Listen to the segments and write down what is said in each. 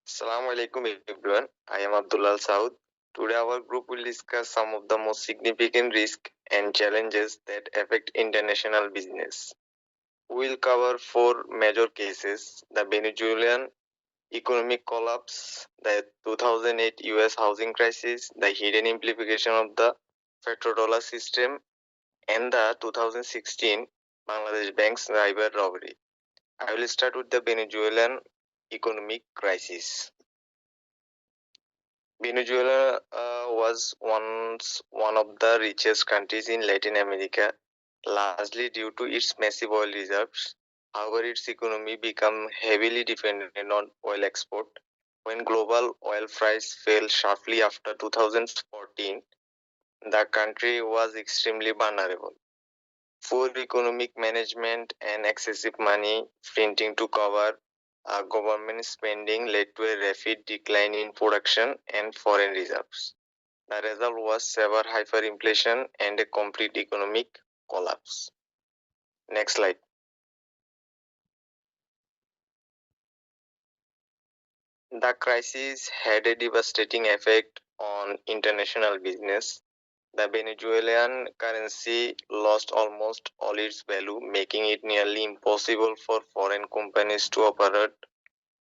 Assalamu alaikum everyone. I am Abdullah Saud. Today our group will discuss some of the most significant risks and challenges that affect international business. We will cover four major cases: the Venezuelan economic collapse, the 2008 US housing crisis, the hidden implication of the petrodollar system, and the 2016 Bangladesh Bank's cyber robbery. I will start with the Venezuelan economic crisis. Venezuela was once one of the richest countries in Latin America, largely due to its massive oil reserves. However, its economy became heavily dependent on oil export. When global oil price fell sharply after 2014, the country was extremely vulnerable. Poor economic management and excessive money printing to cover government spending led to a rapid decline in production and foreign reserves. The result was severe hyperinflation and a complete economic collapse. Next slide. The crisis had a devastating effect on international business. The Venezuelan currency lost almost all its value, making it nearly impossible for foreign companies to operate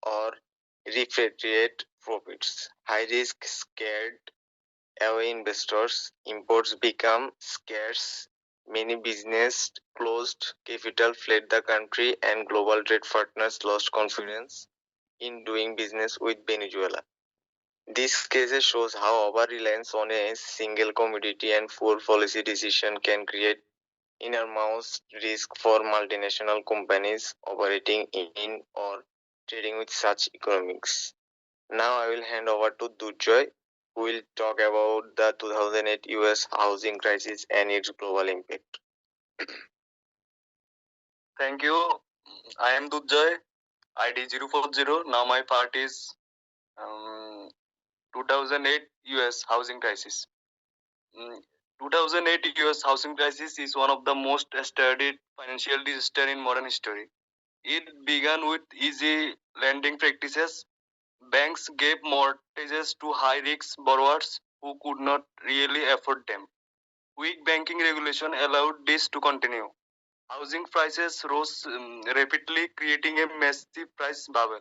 or repatriate profits. High risk scared away investors, imports became scarce, many businesses closed, capital fled the country, and global trade partners lost confidence in doing business with Venezuela. This case shows how over-reliance on a single commodity and poor policy decision can create enormous risk for multinational companies operating in or trading with such economics. Now I will hand over to Durjoy, who will talk about the 2008 US housing crisis and its global impact. Thank you. I am Durjoy, ID 040. Now my part is 2008 US housing crisis. 2008 US housing crisis is one of the most studied financial disaster in modern history. It began with easy lending practices. Banks gave mortgages to high-risk borrowers who could not really afford them. Weak banking regulation allowed this to continue. Housing prices rose rapidly, creating a massive price bubble.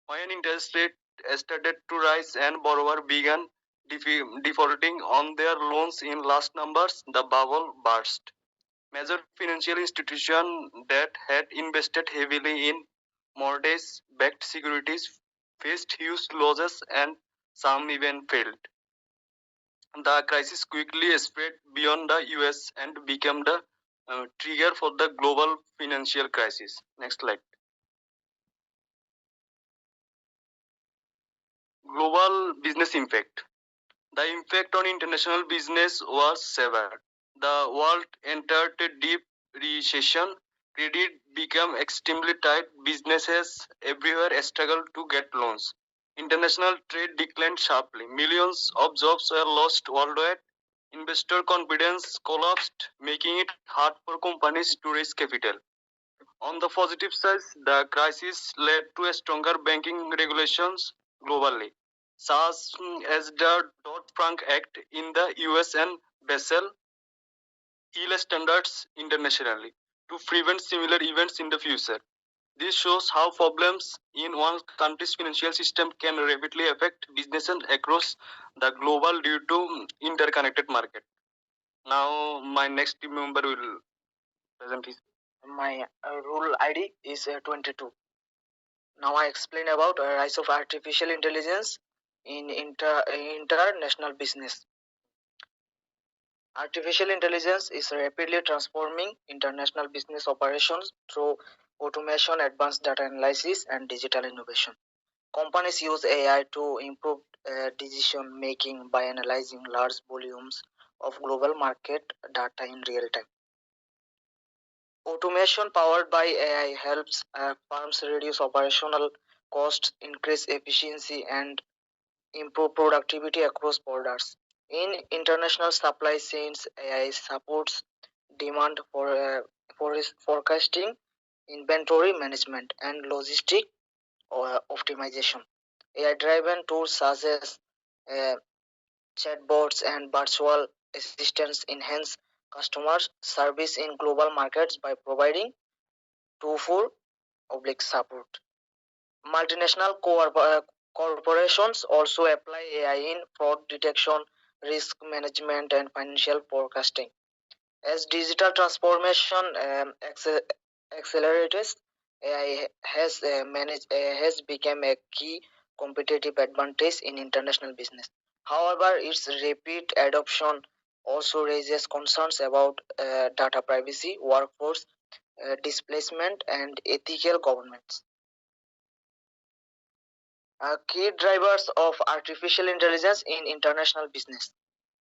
When interest rates started to rise and borrowers began defaulting on their loans in large numbers, the bubble burst. Major financial institutions that had invested heavily in mortgage-backed securities faced huge losses and some even failed. The crisis quickly spread beyond the US and became the trigger for the global financial crisis. Next slide. Global business impact. The impact on international business was severe. The world entered a deep recession. Credit became extremely tight. Businesses everywhere struggled to get loans. International trade declined sharply. Millions of jobs were lost worldwide. Investor confidence collapsed, making it hard for companies to raise capital. On the positive side, the crisis led to a stronger banking regulations globally, such as the Dodd-Frank Act in the US and Basel IL standards internationally to prevent similar events in the future. This shows how problems in one country's financial system can rapidly affect businesses across the global due to interconnected market. Now, my next team member will present his. My rule ID is 22. Now I explain about rise of artificial intelligence in international business. Artificial intelligence is rapidly transforming international business operations through automation, advanced data analysis, and digital innovation. Companies use AI to improve decision making by analyzing large volumes of global market data in real time. Automation powered by AI helps firms reduce operational costs, increase efficiency, and improve productivity across borders. In international supply chains, AI supports demand for forecasting, inventory management, and logistic optimization. AI-driven tools such as uh, chatbots and virtual assistants enhance customer service in global markets by providing tool oblique support. Multinational corporations also apply AI in fraud detection, risk management, and financial forecasting. As digital transformation accelerates, AI has become a key competitive advantage in international business. However, its rapid adoption also raises concerns about data privacy, workforce displacement, and ethical governance. Key drivers of artificial intelligence in international business: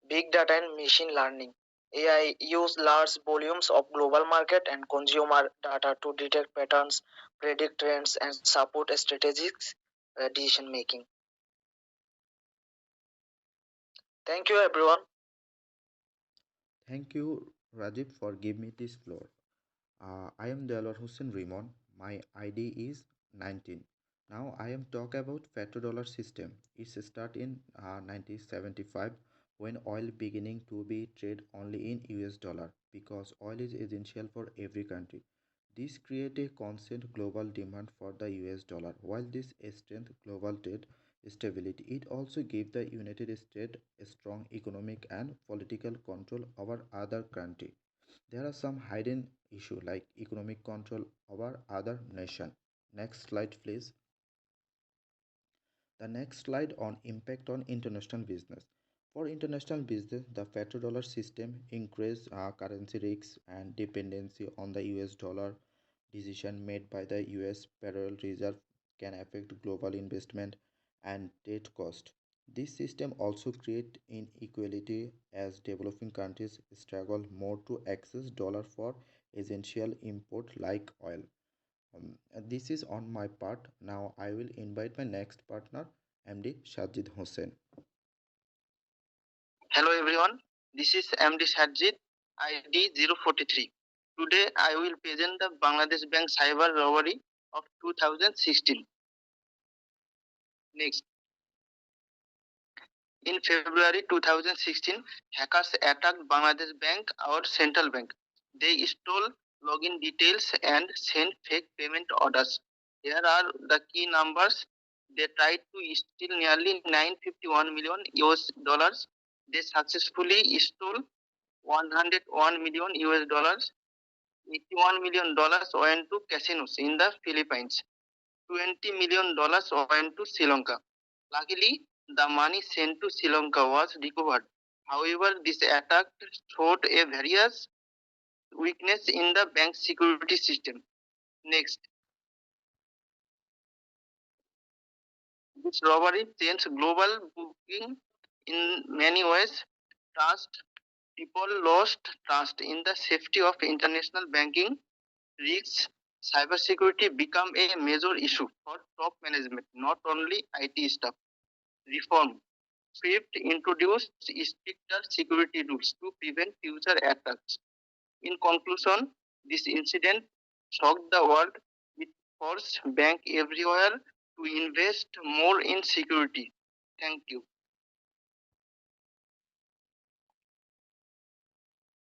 big data and machine learning. AI use large volumes of global market and consumer data to detect patterns, predict trends, and support strategic decision making. Thank you, everyone. Thank you, Rajib, for giving me this floor. I am Delwar Hussain Rimon. My ID is 19. Now I am talk about petrodollar system. It start in 1975 when oil beginning to be traded only in US dollar because oil is essential for every country. This create a constant global demand for the US dollar. While this strength global trade stability, it also gave the United States a strong economic and political control over other country. There are some hidden issues like economic control over other nation. Next slide, please. The next slide on impact on international business. For international business, the petrodollar system increased currency risks and dependency on the US dollar. Decision made by the US Federal Reserve can affect global investment and trade cost. This system also creates inequality as developing countries struggle more to access dollar for essential import like oil. This is on my part. Now I will invite my next partner, MD Shajid Hossein. Hello everyone, this is MD Sajid, ID 043. Today I will present the Bangladesh Bank cyber robbery of 2016. Next, in February 2016, hackers attacked Bangladesh Bank, our central bank. They stole login details and sent fake payment orders. Here are the key numbers. They tried to steal nearly 951 million US dollars. They successfully stole 101 million US dollars. $81 million went to casinos in the Philippines. $20 million went to Sri Lanka. Luckily, the money sent to Sri Lanka was recovered. However, this attack showed a various weakness in the bank security system. Next, this robbery changed global booking in many ways. Trust People lost trust in the safety of international banking. Risks cybersecurity become a major issue for top management, not only IT staff. Reform SWIFT introduced stricter security rules to prevent future attacks. In conclusion, this incident shocked the world. It forced banks everywhere to invest more in security. Thank you.